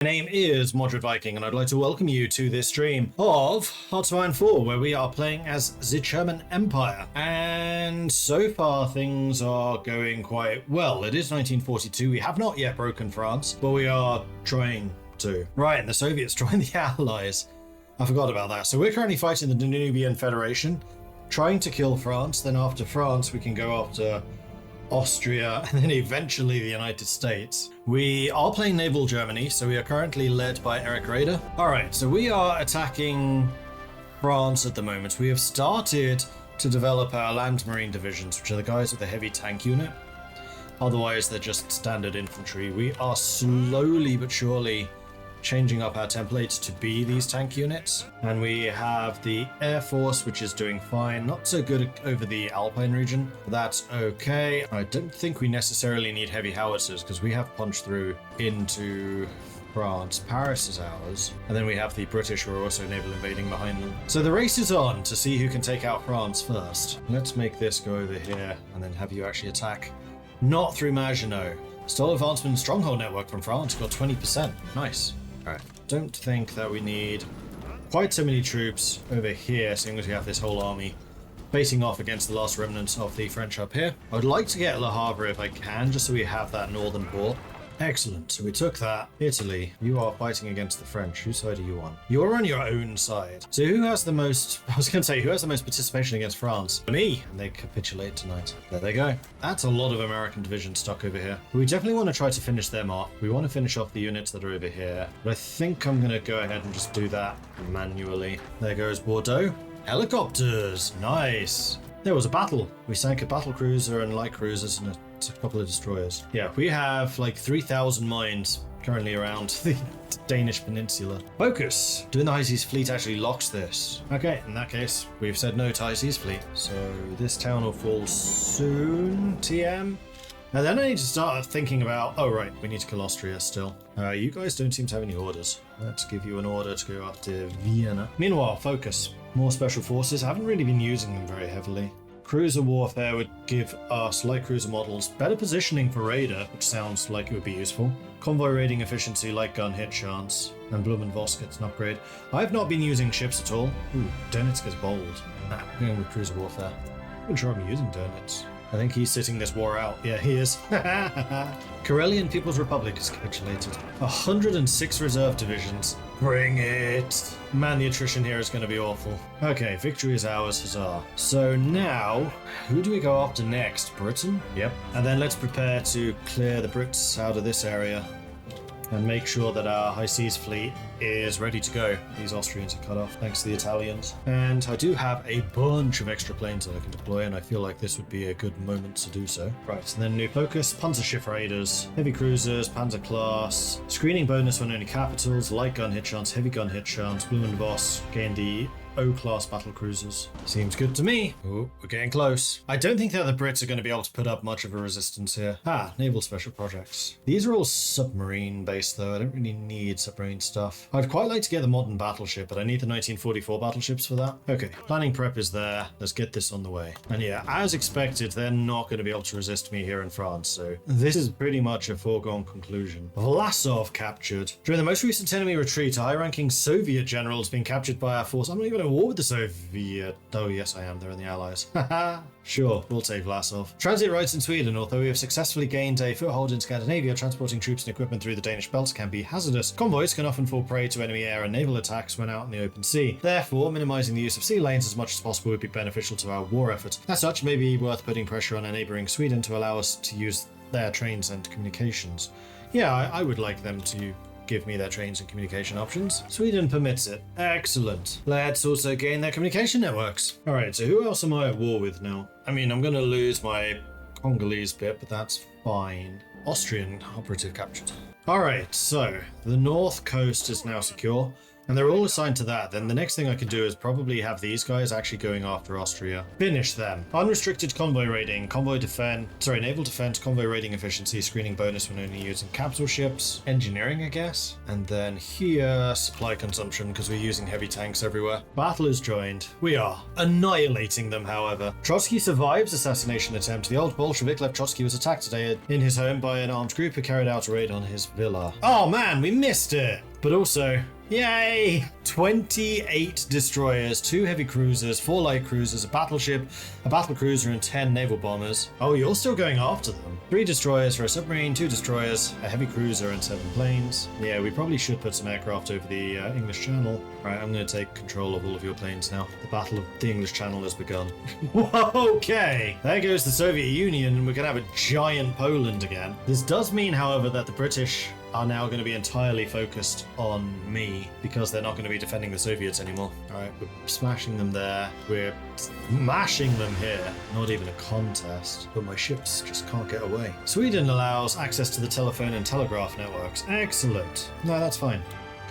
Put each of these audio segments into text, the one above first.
My name is Moderate Viking, and I'd like to welcome you to this stream of Hearts of Iron 4, where we are playing as the German Empire. And so far, things are going quite well. It is 1942. We have not yet broken France, but we are trying to. Right, and the Soviets joined the Allies. I forgot about that. So we're currently fighting the Danubian Federation, trying to kill France. Then after France, we can go after Austria, and then eventually the United States. We are playing Naval Germany, so we are currently led by Eric Raeder. Alright, so we are attacking France at the moment. We have started to develop our land marine divisions, which are the guys with the heavy tank unit. Otherwise, they're just standard infantry. We are slowly but surely changing up our templates to be these tank units. And we have the Air Force, which is doing fine. Not so good over the Alpine region, but that's okay. I don't think we necessarily need heavy howitzers because we have punched through into France. Paris is ours. And then we have the British who are also naval invading behind them. So the race is on to see who can take out France first. Let's make this go over here and then have you actually attack. Not through Maginot. Stole advancement stronghold network from France. Got 20%. Nice. Alright, don't think that we need quite so many troops over here, seeing as we have this whole army facing off against the last remnants of the French up here. I would like to get Le Havre if I can, just so we have that northern port. Excellent, so we took that. Italy, you are fighting against the French. Whose side are you on? You're on your own side. So who has the most, I was going to say, who has the most participation against France? Me! And they capitulate tonight. There they go. That's a lot of American division stuck over here. We definitely want to try to finish them off. We want to finish off the units that are over here. But I think I'm going to go ahead and just do that manually. There goes Bordeaux. Helicopters! Nice! There was a battle. We sank a battle cruiser and light cruisers and a couple of destroyers. Yeah, we have like 3,000 mines currently around the Danish peninsula. Focus! Doing the High Seas Fleet actually locks this. Okay, in that case, we've said no to High Seas Fleet. So this town will fall soon, TM. And then I need to start thinking about, oh right, we need to kill Austria still. You guys don't seem to have any orders. Let's give you an order to go after Vienna. Meanwhile, focus. More special forces. I haven't really been using them very heavily. Cruiser warfare would give us light cruiser models, better positioning for radar, which sounds like it would be useful. Convoy raiding efficiency, light gun hit chance, and Blumenvoss gets an upgrade. I have not been using ships at all. Ooh, Donetsk is bold. Nah, I'm going with cruiser warfare. I'm not sure I'm using Donetsk. I think he's sitting this war out. Yeah, he is. Karelian People's Republic has capitulated. 106 reserve divisions. Bring it! Man, the attrition here is going to be awful. Okay, victory is ours, huzzah. So now, who do we go after next? Britain? Yep. And then let's prepare to clear the Brits out of this area and make sure that our High Seas Fleet is ready to go. These Austrians are cut off thanks to the Italians. And I do have a bunch of extra planes that I can deploy, and I feel like this would be a good moment to do so. Right, and then new focus, Panzership Raiders, heavy cruisers, Panzer class, screening bonus when only capitals, light gun hit chance, heavy gun hit chance, Blumenvoss, gain the O-class battle cruisers. Seems good to me. Oh, we're getting close. I don't think that the Brits are going to be able to put up much of a resistance here. Naval special projects. These are all submarine based though. I don't really need submarine stuff. I'd quite like to get the modern battleship, but I need the 1944 battleships for that. Okay, planning prep is there. Let's get this on the way. And yeah, as expected, they're not going to be able to resist me here in France, so this is pretty much a foregone conclusion. Vlasov captured. During the most recent enemy retreat, a high-ranking Soviet general has been captured by our force. I'm not even at war with the Soviet. Oh yes, I am. They're in the Allies. Haha. Sure, we'll take Vlasov. Transit rights in Sweden. Although we have successfully gained a foothold in Scandinavia, transporting troops and equipment through the Danish belts can be hazardous. Convoys can often fall prey to enemy air and naval attacks when out in the open sea. Therefore, minimizing the use of sea lanes as much as possible would be beneficial to our war effort. As such, it may be worth putting pressure on our neighbouring Sweden to allow us to use their trains and communications. Yeah, I would like them to give me their trains and communication options. Sweden permits it. Excellent. Let's also gain their communication networks. Alright, so who else am I at war with now? I mean, I'm going to lose my Congolese bit, but that's fine. Austrian operative captured. Alright, so the north coast is now secure. And they're all assigned to that. Then the next thing I can do is probably have these guys actually going after Austria. Finish them. Unrestricted convoy raiding, naval defense, convoy raiding efficiency, screening bonus when only using capital ships, engineering, I guess. And then here, supply consumption, because we're using heavy tanks everywhere. Battle is joined. We are annihilating them, however. Trotsky survives assassination attempt. The old Bolshevik left Trotsky was attacked today in his home by an armed group who carried out a raid on his villa. Oh man, we missed it! But also, yay! 28 destroyers, 2 heavy cruisers, 4 light cruisers, a battleship, a battle cruiser, and 10 naval bombers. Oh, you're still going after them. 3 destroyers for a submarine, 2 destroyers, a heavy cruiser, and 7 planes. Yeah, we probably should put some aircraft over the English Channel. Right, I'm going to take control of all of your planes now. The Battle of the English Channel has begun. Okay, there goes the Soviet Union, and we're going to have a giant Poland again. This does mean, however, that the British are now going to be entirely focused on me because they're not going to be defending the Soviets anymore. Alright, we're smashing them there. We're smashing them here. Not even a contest. But my ships just can't get away. Sweden allows access to the telephone and telegraph networks. Excellent. No, that's fine.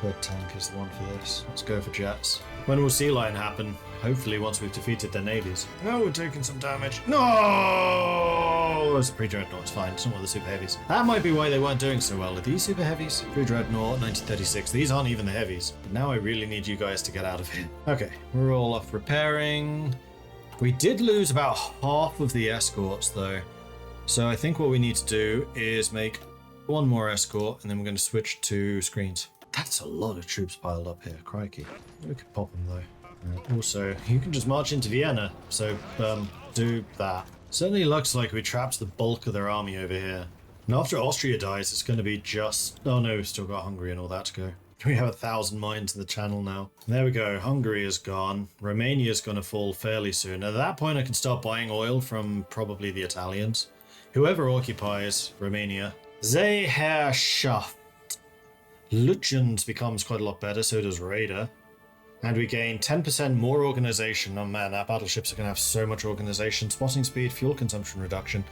Third tank is the one for this. Let's go for jets. When will Sea Lion happen? Hopefully once we've defeated their navies. No, we're taking some damage. No! It's a pre-dreadnought, it's fine. It's not one of the super heavies. That might be why they weren't doing so well. Are these super heavies? Pre-dreadnought, 1936. These aren't even the heavies. But now I really need you guys to get out of here. Okay, we're all off repairing. We did lose about half of the escorts though. So I think what we need to do is make one more escort and then we're going to switch to screens. That's a lot of troops piled up here, crikey. We could pop them though. Also, you can just march into Vienna, so do that. Certainly looks like we trapped the bulk of their army over here. And after Austria dies, it's going to be just... Oh no, we've still got Hungary and all that to go. We have 1,000 mines in the channel now. There we go, Hungary is gone. Romania's going to fall fairly soon. At that point I can start buying oil from probably the Italians. Whoever occupies Romania. Seeherrschaft. Lutyens becomes quite a lot better, so does Raider. And we gain 10% more organization. Oh man, our battleships are going to have so much organization. Spotting speed, fuel consumption reduction,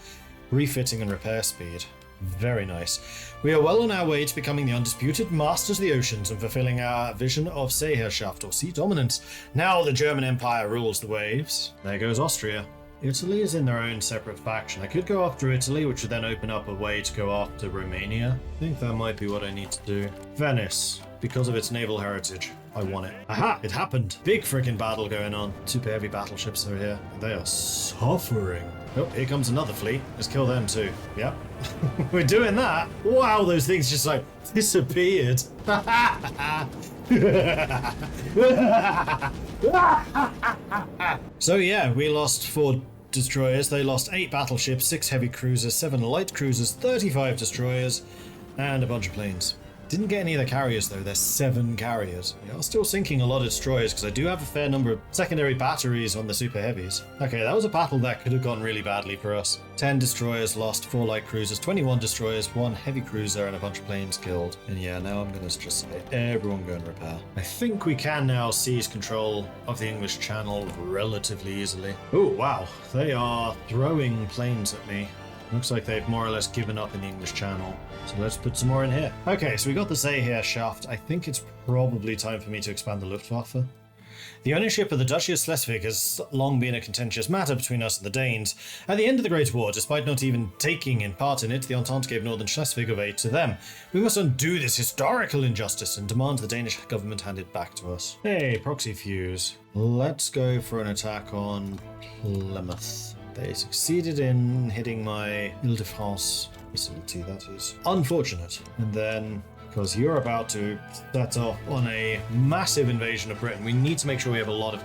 refitting and repair speed. Very nice. We are well on our way to becoming the undisputed masters of the oceans and fulfilling our vision of Seeherrschaft, or sea dominance. Now the German Empire rules the waves. There goes Austria. Italy is in their own separate faction. I could go after Italy, which would then open up a way to go after Romania. I think that might be what I need to do. Venice, because of its naval heritage. I want it. Aha! It happened! Big freaking battle going on. Super heavy battleships are here. They are suffering. Oh, here comes another fleet. Let's kill them too. Yep. We're doing that. Wow, those things just like disappeared. So yeah, we lost 4 destroyers. They lost 8 battleships, 6 heavy cruisers, 7 light cruisers, 35 destroyers, and a bunch of planes. Didn't get any of the carriers though, there's 7 carriers. We are still sinking a lot of destroyers because I do have a fair number of secondary batteries on the super heavies. Okay, that was a battle that could have gone really badly for us. 10 destroyers lost, 4 light cruisers, 21 destroyers, 1 heavy cruiser, and a bunch of planes killed. And yeah, now I'm gonna just say everyone go and repair. I think we can now seize control of the English Channel relatively easily. Oh wow, they are throwing planes at me. Looks like they've more or less given up in the English Channel. So let's put some more in here. Okay, so we got the Seeherrschaft. I think it's probably time for me to expand the Luftwaffe. The ownership of the Duchy of Schleswig has long been a contentious matter between us and the Danes. At the end of the Great War, despite not even taking in part in it, the Entente gave northern Schleswig of aid to them. We must undo this historical injustice and demand the Danish government hand it back to us. Hey, proxy fuse. Let's go for an attack on Plymouth. They succeeded in hitting my Ile-de-France facility, that is unfortunate. And then, because you're about to set off on a massive invasion of Britain, we need to make sure we have a lot of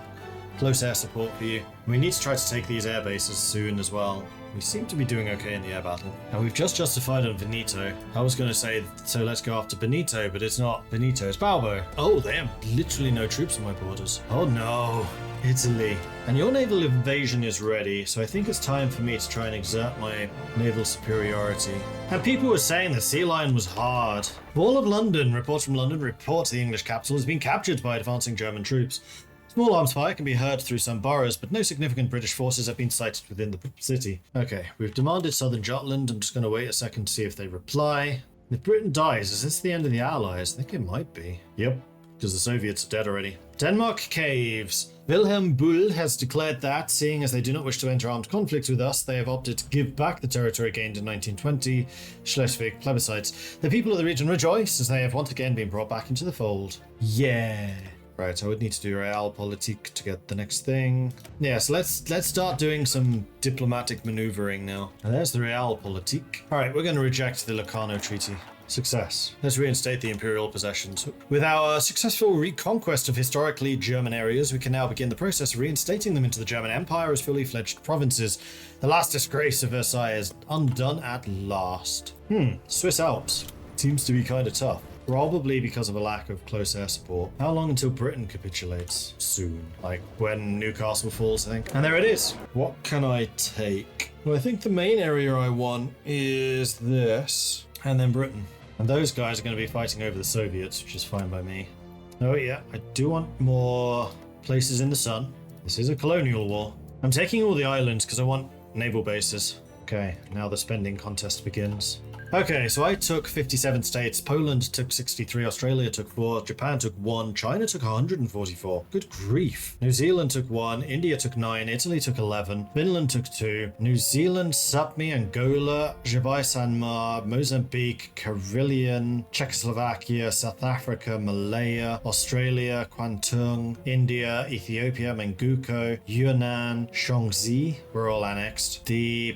close air support for you. We need to try to take these air bases soon as well. We seem to be doing okay in the air battle. Now we've just justified on Veneto. I was going to say, so let's go after Benito, but it's not Benito, it's Balbo. Oh, they have literally no troops on my borders. Oh no, Italy. And your naval invasion is ready, so I think it's time for me to try and exert my naval superiority. And people were saying the Sea Lion was hard. Wall of London, reports from London report the English capital has been captured by advancing German troops. Small arms fire can be heard through some boroughs, but no significant British forces have been sighted within the city. Okay, we've demanded Southern Jutland. I'm just going to wait a second to see if they reply. If Britain dies, is this the end of the Allies? I think it might be. Yep. because the Soviets are dead already. Denmark caves. Wilhelm Bull has declared that, seeing as they do not wish to enter armed conflict with us, they have opted to give back the territory gained in 1920 Schleswig plebiscites. The people of the region rejoice as they have once again been brought back into the fold. Yeah. Right, I would need to do realpolitik to get the next thing. Yeah, so let's start doing some diplomatic maneuvering now. And there's the realpolitik. All right, we're going to reject the Locarno Treaty. Success. Let's reinstate the imperial possessions. With our successful reconquest of historically German areas, we can now begin the process of reinstating them into the German Empire as fully fledged provinces. The last disgrace of Versailles is undone at last. Swiss Alps. Seems to be kind of tough. Probably because of a lack of close air support. How long until Britain capitulates? Soon. Like when Newcastle falls, I think. And there it is. What can I take? Well, I think the main area I want is this. And then Britain. And those guys are going to be fighting over the Soviets, which is fine by me. Oh yeah, I do want more places in the sun. This is a colonial war. I'm taking all the islands because I want naval bases. Okay, now the spending contest begins. Okay, so I took 57 states, Poland took 63, Australia took 4, Japan took 1, China took 144. Good grief. New Zealand took 1, India took 9, Italy took 11, Finland took 2, New Zealand, Sapmi, Angola, Jabai Sanmar, Mozambique, Karelian, Czechoslovakia, South Africa, Malaya, Australia, Kwantung, India, Ethiopia, Menguko, Yunnan, Shaanxi were all annexed. The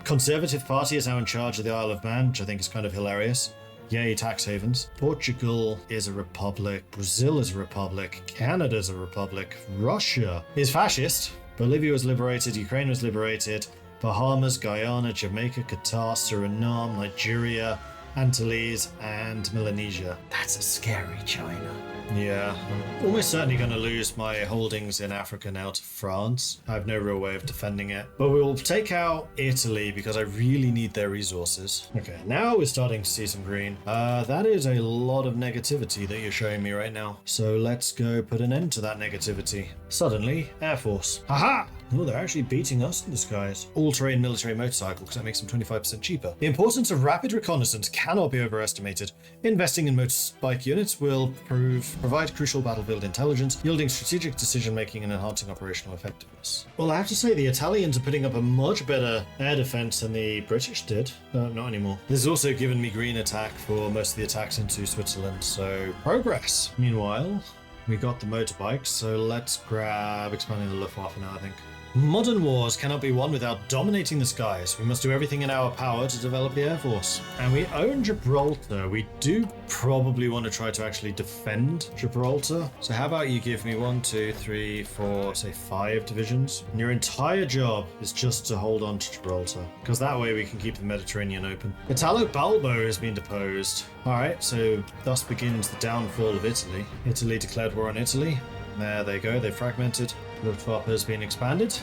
Conservative Party is now in charge of the Isle of Man, which I think is kind of hilarious. Yay, tax havens. Portugal is a republic. Brazil is a republic. Canada is a republic. Russia is fascist. Bolivia was liberated. Ukraine was liberated. Bahamas, Guyana, Jamaica, Qatar, Suriname, Nigeria, Antilles, and Melanesia. That's a scary China. Yeah, I'm almost certainly going to lose my holdings in Africa now to France. I have no real way of defending it. But we'll take out Italy because I really need their resources. Okay, now we're starting to see some green. That is a lot of negativity that you're showing me right now. So let's go put an end to that negativity. Suddenly, Air Force. Haha! Oh, they're actually beating us in the skies. All-terrain military motorcycle, because that makes them 25% cheaper. The importance of rapid reconnaissance cannot be overestimated. Investing in motorbike units will provide crucial battlefield intelligence, yielding strategic decision-making and enhancing operational effectiveness. Well, I have to say the Italians are putting up a much better air defense than the British did. Not anymore. This has also given me green attack for most of the attacks into Switzerland, so progress. Meanwhile, we got the motorbikes, so let's grab expanding the Luftwaffe now, I think. Modern wars cannot be won without dominating the skies. We must do everything in our power to develop the Air Force. And we own Gibraltar. We do probably want to try to actually defend Gibraltar. So how about you give me 1, 2, 3, 4, say 5 divisions? And your entire job is just to hold on to Gibraltar, because that way we can keep the Mediterranean open. Italo Balbo has been deposed. Alright, so thus begins the downfall of Italy. Italy declared war on Italy. There they go, they fragmented. Luftwaffe has been expanded.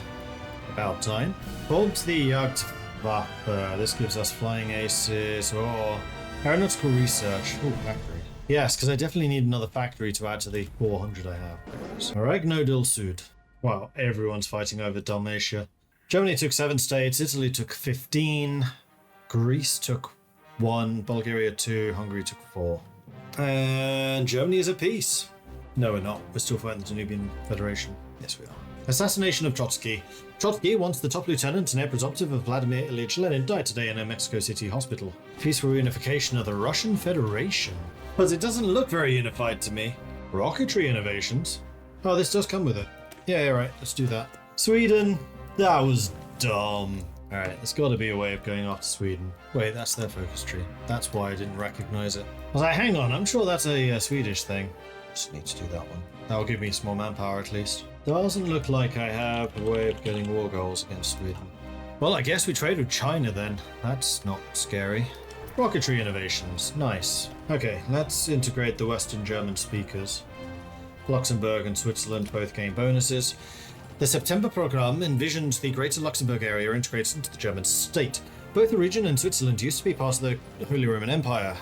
About time. Formed the Jagdwaffe. This gives us flying aces or aeronautical research. Oh, factory. Yes, because I definitely need another factory to add to the 400 I have. Oregno del Sud. Wow, everyone's fighting over Dalmatia. Germany took 7 states, Italy took 15, Greece took 1, Bulgaria 2, Hungary took 4. And Germany is at peace. No, we're not. We're still fighting the Danubian Federation. Yes, we are. Assassination of Trotsky. Trotsky, once the top lieutenant and head presumptive of Vladimir Ilyich Lenin, died today in a Mexico City hospital. Peaceful reunification of the Russian Federation. But it doesn't look very unified to me. Rocketry innovations. Oh, this does come with it. Yeah, right. Let's do that. Sweden. That was dumb. Alright, there's got to be a way of going after Sweden. Wait, that's their focus tree. That's why I didn't recognize it. I was like, hang on, I'm sure that's a Swedish thing. Just need to do that one. That'll give me some more manpower at least. Doesn't look like I have a way of getting war goals against Sweden. Well, I guess we trade with China then. That's not scary. Rocketry innovations. Nice. Okay, let's integrate the Western German speakers. Luxembourg and Switzerland both gain bonuses. The September program envisioned the Greater Luxembourg area integrated into the German state. Both the region and Switzerland used to be part of the Holy Roman Empire,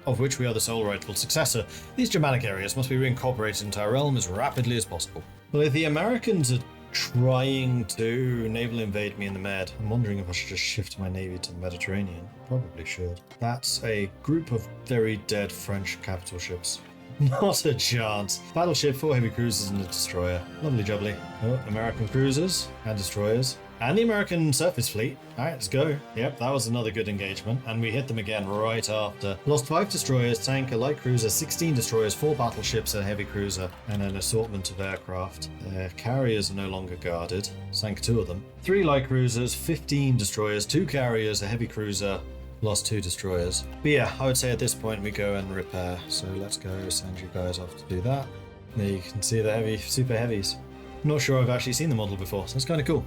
of which we are the sole rightful successor. These Germanic areas must be reincorporated into our realm as rapidly as possible. Well, if the Americans are trying to naval invade me in the Med, I'm wondering if I should just shift my navy to the Mediterranean. Probably should. That's a group of very dead French capital ships. Not a chance. Battleship, 4 heavy cruisers and a destroyer. Lovely jubbly. Oh, American cruisers and destroyers. And the American surface fleet. Alright, let's go. Yep, that was another good engagement. And we hit them again right after. Lost 5 destroyers, tank, a light cruiser, 16 destroyers, 4 battleships, a heavy cruiser, and an assortment of aircraft. Their carriers are no longer guarded. Sank 2 of them. 3 light cruisers, 15 destroyers, 2 carriers, a heavy cruiser, lost 2 destroyers. But yeah, I would say at this point we go and repair. So let's go send you guys off to do that. There you can see the heavy, super heavies. Not sure I've actually seen the model before, so it's kind of cool.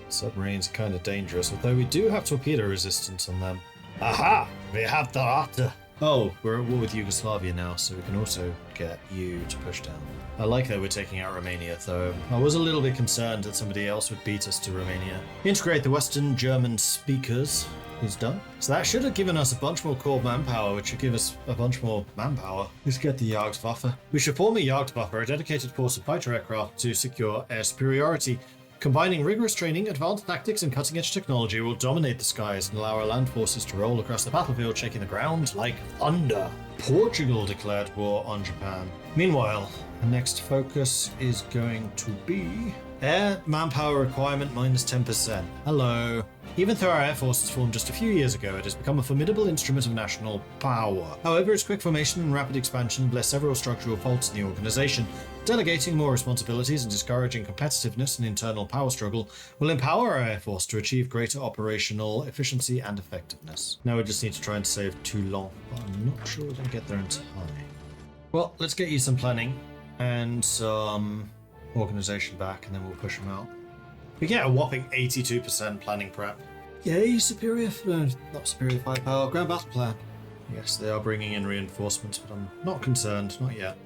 Submarines are kind of dangerous, although we do have torpedo resistance on them. Aha! We have the Arta! Oh, we're at war with Yugoslavia now, so we can also get you to push down. I like that we're taking out Romania, though. I was a little bit concerned that somebody else would beat us to Romania. Integrate the Western German speakers. Is done. So that should have given us a bunch more core manpower, which should give us a bunch more manpower. Let's get the Jagdwaffe. We should form a Jagdwaffe, a dedicated force of fighter aircraft to secure air superiority. Combining rigorous training, advanced tactics, and cutting-edge technology will dominate the skies and allow our land forces to roll across the battlefield, shaking the ground like thunder. Portugal declared war on Japan. Meanwhile, the next focus is going to be air manpower requirement minus 10%. Hello. Even though our air force was formed just a few years ago, it has become a formidable instrument of national power. However, its quick formation and rapid expansion have left several structural faults in the organization. Delegating more responsibilities and discouraging competitiveness and internal power struggle will empower our air force to achieve greater operational efficiency and effectiveness. Now we just need to try and save Toulon, but I'm not sure we're going to get there in time. Well, let's get you some planning and some organization back, and then we'll push them out. We get a whopping 82% planning prep. Yay, superior, not superior firepower, ground battle plan. Yes, they are bringing in reinforcements, but I'm not concerned, not yet.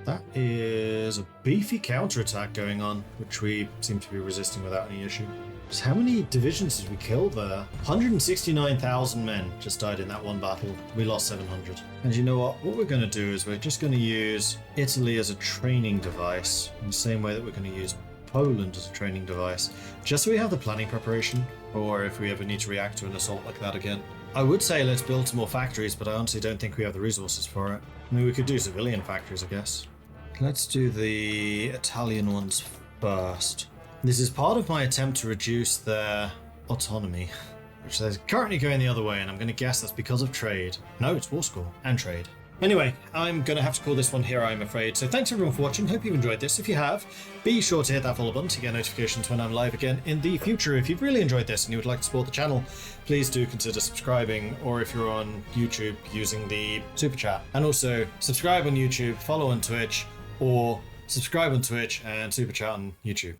That is a beefy counterattack going on, which we seem to be resisting without any issue. So how many divisions did we kill there? 169,000 men just died in that one battle. We lost 700. And you know what? What we're going to do is we're just going to use Italy as a training device, in the same way that we're going to use Poland as a training device, just so we have the planning preparation, or if we ever need to react to an assault like that again. I would say let's build some more factories, but I honestly don't think we have the resources for it. I mean, we could do civilian factories, I guess. Let's do the Italian ones first. This is part of my attempt to reduce their autonomy, which is currently going the other way, and I'm going to guess that's because of trade. No, it's war score and trade. Anyway, I'm going to have to call this one here, I'm afraid. So thanks everyone for watching. Hope you've enjoyed this. If you have, be sure to hit that follow button to get notifications when I'm live again in the future. If you've really enjoyed this and you would like to support the channel, please do consider subscribing, or if you're on YouTube, using the super chat. And also subscribe on YouTube, follow on Twitch, or subscribe on Twitch and super chat on YouTube.